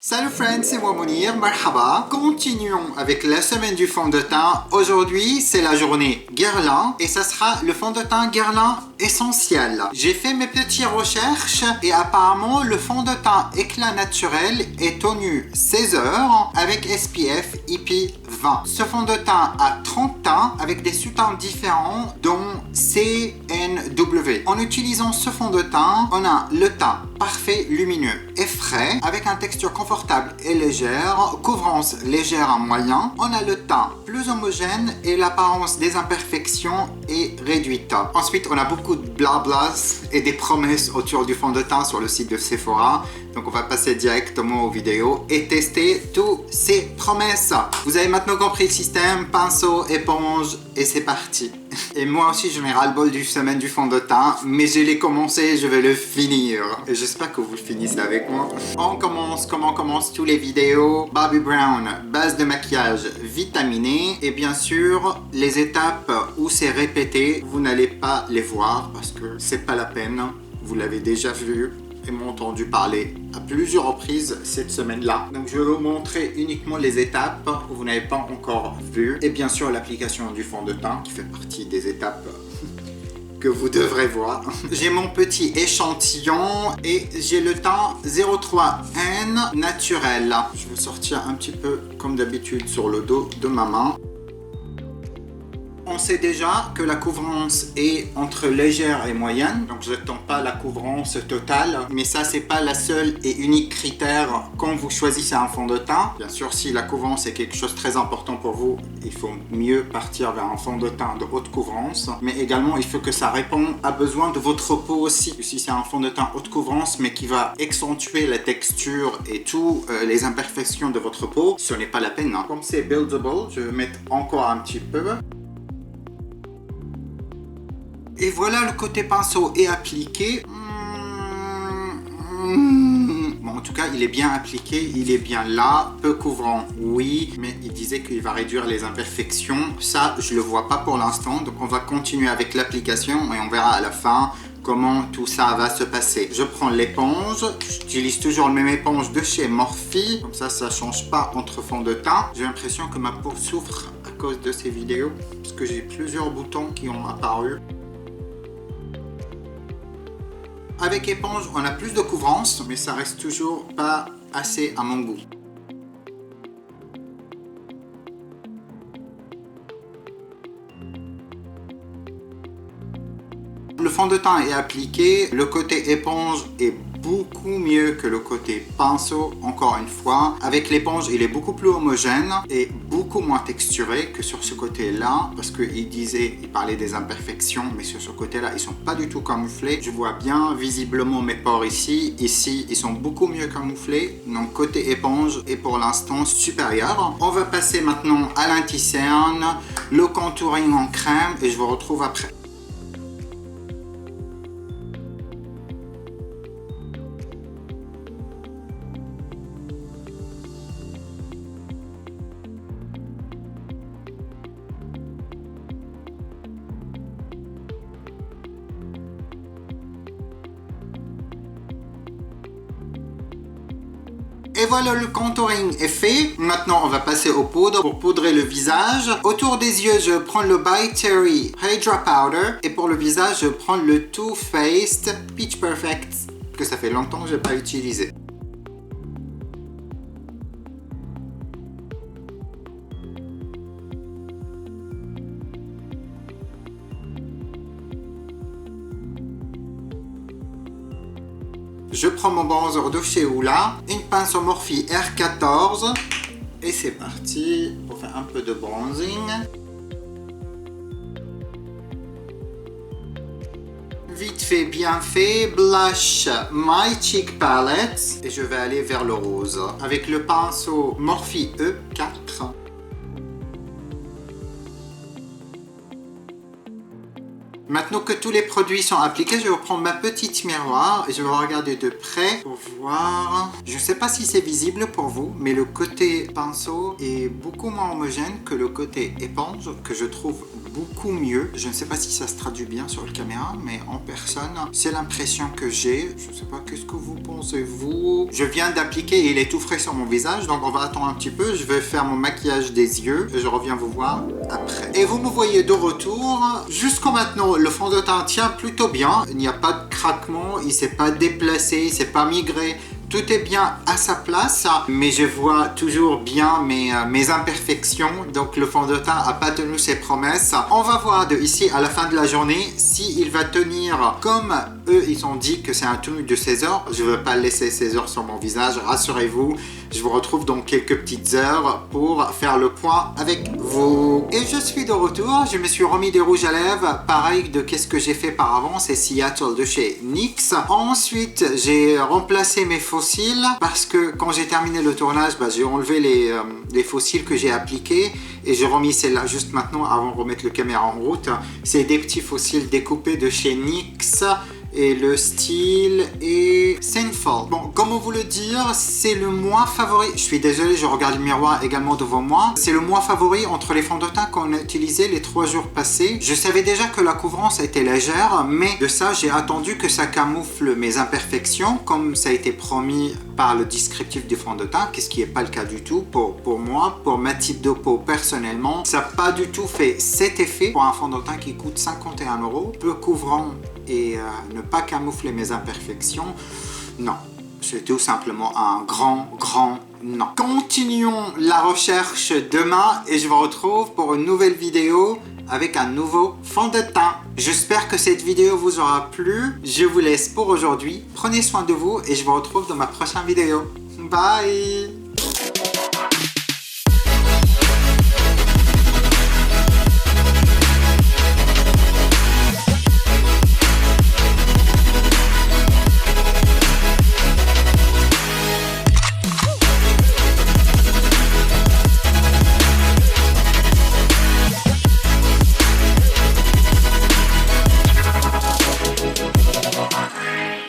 Salut friends, c'est moi Mounir, marhaba. Continuons avec la semaine du fond de teint. Aujourd'hui, c'est la journée Guerlain et ça sera le fond de teint Guerlain essentiel. J'ai fait mes petites recherches et apparemment le fond de teint éclat naturel est tenu 16 heures avec SPF IP20. Ce fond de teint a 30 teints avec des sous-teints différents dont CNW. En utilisant ce fond de teint, on a le teint parfait, lumineux et frais avec une texture confortable et légère, couvrance légère à moyen. On a le teint plus homogène et l'apparence des imperfections est réduite. Ensuite, on a beaucoup de blablas et des promesses autour du fond de teint sur le site de Sephora. Donc on va passer directement aux vidéos et tester toutes ces promesses. Vous avez maintenant compris le système, pinceau, éponge et c'est parti. Et moi aussi je mets ras-le-bol du semaine du fond de teint, mais je l'ai commencé, je vais le finir. Et j'espère que vous le finissez avec moi. On commence comme on commence tous les vidéos. Bobbi Brown, base de maquillage vitaminée. Et bien sûr, les étapes où c'est répété, vous n'allez pas les voir parce que c'est pas la peine. Vous l'avez déjà vu et m'ont entendu parler à plusieurs reprises cette semaine-là. Donc je vais vous montrer uniquement les étapes que vous n'avez pas encore vues. Et bien sûr l'application du fond de teint qui fait partie des étapes que vous devrez voir. J'ai mon petit échantillon et j'ai le teint 03N naturel. Je vais sortir un petit peu comme d'habitude sur le dos de ma main. On sait déjà que la couvrance est entre légère et moyenne, donc je n'attends pas la couvrance totale, mais ça c'est pas la seule et unique critère quand vous choisissez un fond de teint. Bien sûr, si la couvrance est quelque chose de très important pour vous, il faut mieux partir vers un fond de teint de haute couvrance, mais également il faut que ça réponde à besoin de votre peau aussi. Si c'est un fond de teint haute couvrance mais qui va accentuer la texture et toutes les imperfections de votre peau, ce n'est pas la peine. Comme c'est buildable, je vais mettre encore un petit peu. Et voilà, le côté pinceau est appliqué. Bon, en tout cas, il est bien appliqué, il est bien là. Peu couvrant, oui, mais il disait qu'il va réduire les imperfections. Ça, je le vois pas pour l'instant. Donc, on va continuer avec l'application et on verra à la fin comment tout ça va se passer. Je prends l'éponge. J'utilise toujours le même éponge de chez Morphe. Comme ça ne change pas entre fond de teint. J'ai l'impression que ma peau souffre à cause de ces vidéos parce que j'ai plusieurs boutons qui ont apparu. Avec éponge, on a plus de couvrance, mais ça reste toujours pas assez à mon goût. Le fond de teint est appliqué, le côté éponge est beaucoup mieux que le côté pinceau, encore une fois. Avec l'éponge, il est beaucoup plus homogène et beaucoup moins texturé que sur ce côté-là, parce qu'il parlait des imperfections, mais sur ce côté-là, ils sont pas du tout camouflés. Je vois bien visiblement mes pores ici. Ici, ils sont beaucoup mieux camouflés. Donc, côté éponge est pour l'instant supérieur. On va passer maintenant à l'anti-cerne, le contouring en crème et je vous retrouve après. Et voilà, le contouring est fait. Maintenant, on va passer aux poudres pour poudrer le visage. Autour des yeux, je prends le By Terry Hydra Powder. Et pour le visage, je prends le Too Faced Peach Perfect, que ça fait longtemps que je n'ai pas utilisé. Je prends mon bronzer de chez Hoola, une pince au Morphe R14 et c'est parti pour faire un peu de bronzing. Vite fait, bien fait, blush My Cheek Palette et je vais aller vers le rose avec le pinceau Morphe E4. Maintenant que tous les produits sont appliqués, je vais prendre ma petite miroir et je vais regarder de près pour voir. Je ne sais pas si c'est visible pour vous, mais le côté pinceau est beaucoup moins homogène que le côté éponge, que je trouve beaucoup mieux. Je ne sais pas si ça se traduit bien sur la caméra, mais en personne, c'est l'impression que j'ai. Je ne sais pas, qu'est-ce que vous pensez, vous? Je viens d'appliquer et il est tout frais sur mon visage, donc on va attendre un petit peu. Je vais faire mon maquillage des yeux et je reviens vous voir après. Et vous me voyez de retour. Jusqu'à maintenant, le fond de teint tient plutôt bien. Il n'y a pas de craquement, il ne s'est pas déplacé, il ne s'est pas migré. Tout est bien à sa place, mais je vois toujours bien mes imperfections. Donc le fond de teint n'a pas tenu ses promesses. On va voir de ici à la fin de la journée s'il va tenir comme eux ils ont dit que c'est un tenue de 16 heures. Je ne vais pas laisser 16 heures sur mon visage, rassurez-vous. Je vous retrouve dans quelques petites heures pour faire le point avec vous. Et je suis de retour, je me suis remis des rouges à lèvres, pareil de qu'est-ce que j'ai fait par avant, c'est Seattle de chez NYX. Ensuite, j'ai remplacé mes fossiles parce que quand j'ai terminé le tournage, j'ai enlevé les fossiles que j'ai appliqués et j'ai remis celle-là juste maintenant avant de remettre le caméra en route. C'est des petits fossiles découpés de chez NYX. Et le style est Sinful. Bon, comment vous le dire, c'est le moins favori. Je suis désolé, je regarde le miroir également devant moi. C'est le moins favori entre les fonds de teint qu'on a utilisé les 3 jours passés. Je savais déjà que la couvrance était légère, mais de ça, j'ai attendu que ça camoufle mes imperfections, comme ça a été promis par le descriptif du fond de teint, ce qui n'est pas le cas du tout pour moi, pour ma type de peau personnellement. Ça n'a pas du tout fait cet effet pour un fond de teint qui coûte 51 €, peu couvrant et ne pas camoufler mes imperfections. Non, c'est tout simplement un grand non. Continuons la recherche demain et je vous retrouve pour une nouvelle vidéo avec un nouveau fond de teint. J'espère que cette vidéo vous aura plu. Je vous laisse pour aujourd'hui. Prenez soin de vous et je vous retrouve dans ma prochaine vidéo. Bye!